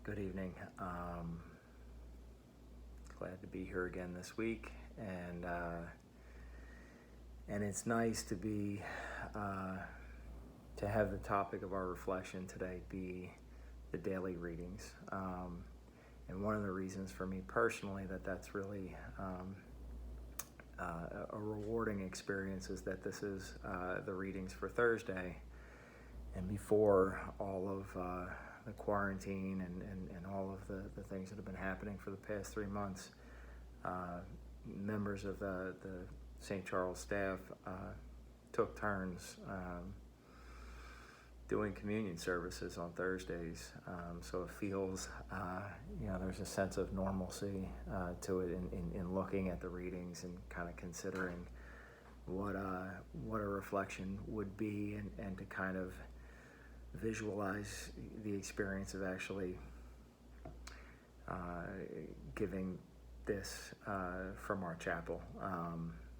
Good evening. Glad to be here again this week, and it's nice to be to have the topic of our reflection today be the daily readings. And one of the reasons for me personally that's really a rewarding experience is that this is the readings for Thursday, and before all of the quarantine and all of the things that have been happening for the past 3 months, members of the St. Charles staff took turns doing communion services on Thursdays. So it feels, there's a sense of normalcy to it in looking at the readings and kind of considering what a reflection would be, and to kind of visualize the experience of actually giving this from our chapel.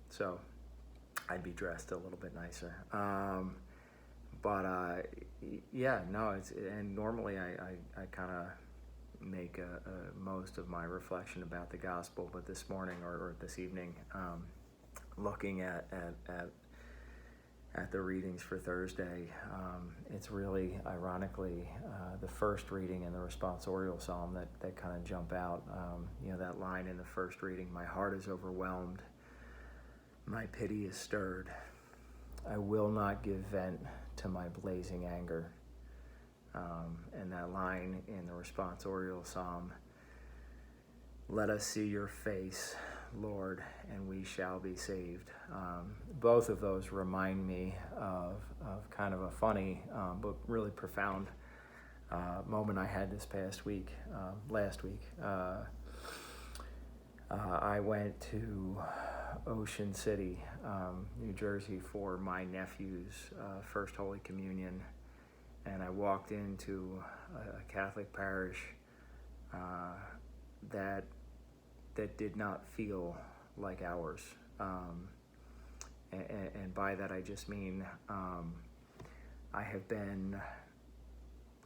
So I'd be dressed a little bit nicer. And normally I kind of make most of my reflection about the gospel, but this morning or this evening, looking at the readings for Thursday, it's really ironically the first reading in the responsorial psalm that kind of jump out. That line in the first reading, "My heart is overwhelmed, my pity is stirred. I will not give vent to my blazing anger." And that line in the responsorial psalm, "Let us see your face, Lord, and we shall be saved." Both of those remind me of kind of a funny but really profound moment I had this past week, last week. I went to Ocean City, New Jersey for my nephew's First Holy Communion, and I walked into a Catholic parish that did not feel like ours. And by that I just mean I have been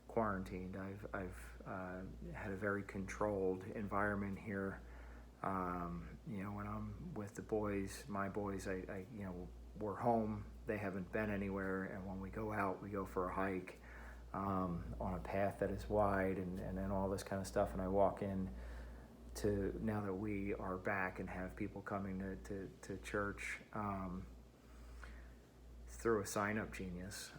quarantined. I've had a very controlled environment here. When I'm with the boys, my boys, we're home. They haven't been anywhere, and when we go out, we go for a hike on a path that is wide, and all this kind of stuff. And I walk in to, now that we are back and have people coming to church through a sign-up genius.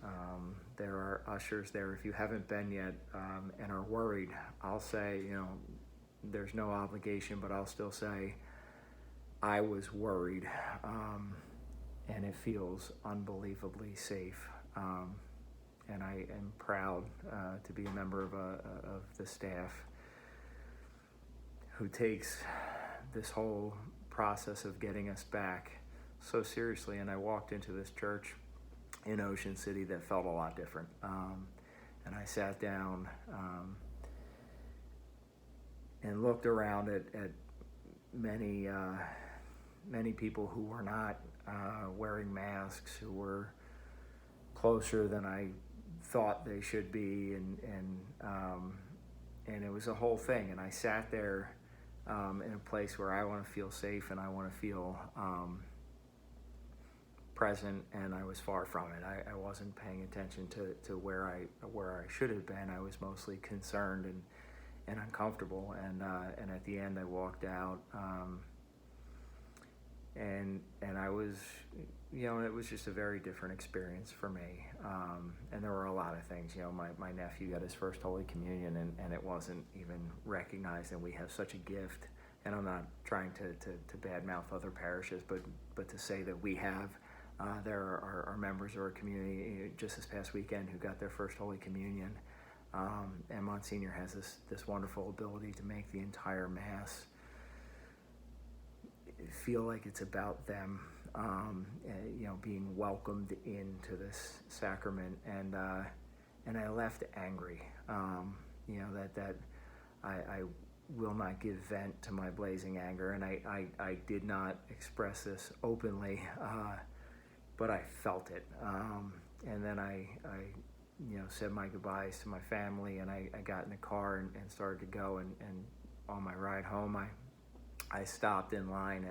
There are ushers there. If you haven't been yet and are worried, I'll say, there's no obligation, but I'll still say I was worried, and it feels unbelievably safe. And I am proud to be a member of the staff who takes this whole process of getting us back so seriously. And I walked into this church in Ocean City that felt a lot different. And I sat down and looked around at many people who were not wearing masks, who were closer than I thought they should be, and it was a whole thing. And I sat there in a place where I want to feel safe and I want to feel present, and I was far from it. I wasn't paying attention to where I should have been. I was mostly concerned and uncomfortable. And at the end, I walked out, and I was, it was just a very different experience for me. And there were a lot of things. My nephew got his First Holy Communion, and it wasn't even recognized. And we have such a gift. And I'm not trying to badmouth other parishes, but to say that we have. There are members of our community just this past weekend who got their First Holy Communion. And Monsignor has this wonderful ability to make the entire Mass feel like it's about them, being welcomed into this sacrament. And I left angry, that I will not give vent to my blazing anger. And I did not express this openly, but I felt it. And then I said my goodbyes to my family, and I got in the car and started to go. And on my ride home, I stopped in line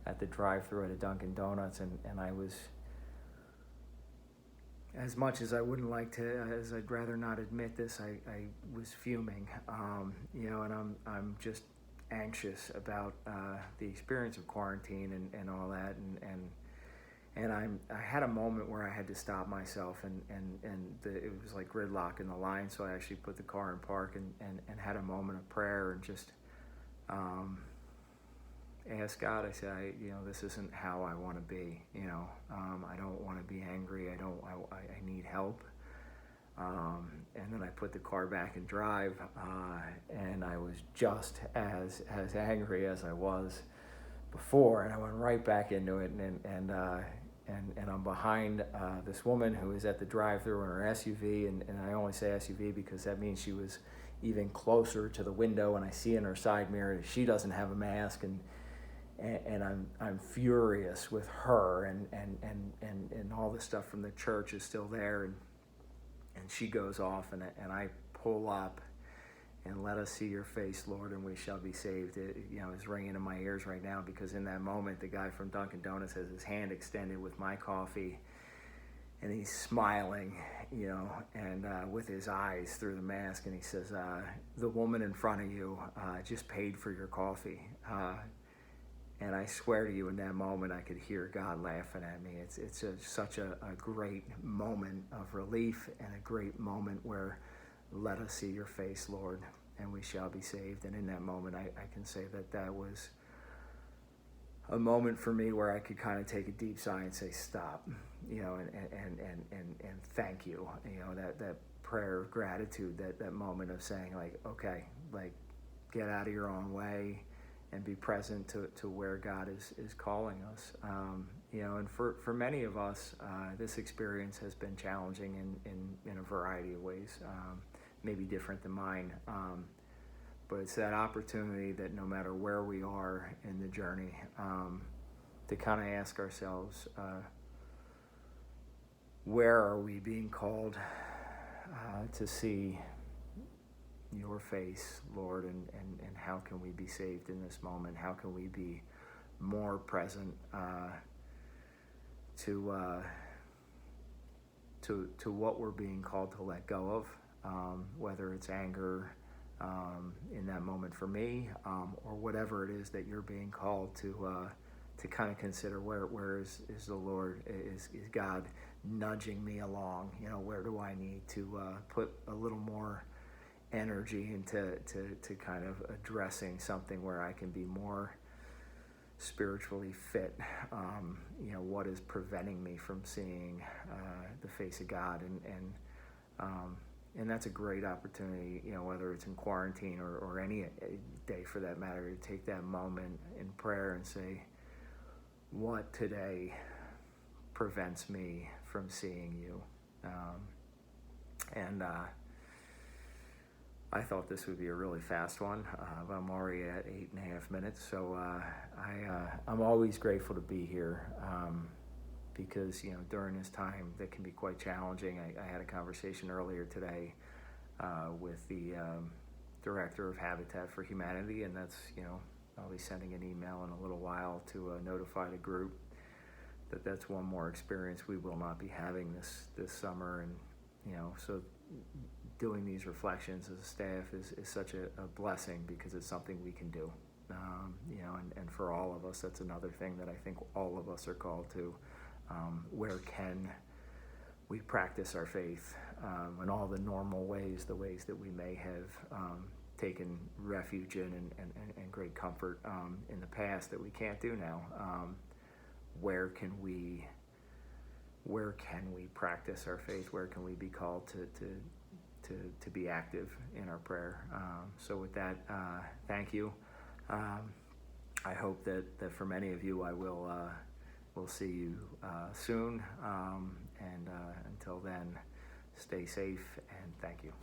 at the drive-thru at a Dunkin' Donuts, and I was, as much as I wouldn't like to, as I'd rather not admit this, I was fuming, and I'm just anxious about the experience of quarantine and all that, and I had a moment where I had to stop myself, and it was like gridlock in the line, so I actually put the car in park and had a moment of prayer and just asked God. I said, this isn't how I want to be. I don't want to be angry. I need help. And then I put the car back in drive, and I was just as angry as I was before, and I went right back into it, and I'm behind this woman who is at the drive-thru in her SUV, and I only say SUV because that means she was even closer to the window, and I see in her side mirror that she doesn't have a mask, and I'm furious with her, and all the stuff from the church is still there, and she goes off, and I pull up, and let us see your face, Lord, and we shall be saved. It is ringing in my ears right now, because in that moment, the guy from Dunkin' Donuts has his hand extended with my coffee, and he's smiling, and with his eyes through the mask, and he says, the woman in front of you just paid for your coffee. And I swear to you, in that moment, I could hear God laughing at me. It's such a great moment of relief, and a great moment where, let us see your face, Lord, and we shall be saved. And in that moment, I can say that was a moment for me where I could kind of take a deep sigh and say, stop, and thank you, that prayer of gratitude, that moment of saying, like, okay, like, get out of your own way and be present to where God is calling us. And for many of us, this experience has been challenging in a variety of ways, maybe different than mine. But it's that opportunity that no matter where we are in the journey, to kind of ask ourselves, where are we being called to see your face, Lord, and how can we be saved in this moment? How can we be more present to what we're being called to let go of, whether it's anger in that moment for me, or whatever it is that you're being called to kind of consider, where is the Lord, is God nudging me along? Where do I need to put a little more energy into kind of addressing something where I can be more spiritually fit? What is preventing me from seeing the face of God? And that's a great opportunity, whether it's in quarantine or any day for that matter, to take that moment in prayer and say, what today prevents me from seeing you? I thought this would be a really fast one, but I'm already at 8.5 minutes. So I'm always grateful to be here, because during this time that can be quite challenging. I had a conversation earlier today with the director of Habitat for Humanity, and that's I'll be sending an email in a little while to notify the group that's one more experience we will not be having this summer, and so doing these reflections as a staff is such a blessing, because it's something we can do, and for all of us, that's another thing that I think all of us are called to. Where can we practice our faith in all the normal ways, the ways that we may have taken refuge in and great comfort in the past that we can't do now? Where can we practice our faith? Where can we be called to be active in our prayer? So with that, thank you. I hope that for many of you, I will see you soon. And until then, stay safe, and thank you.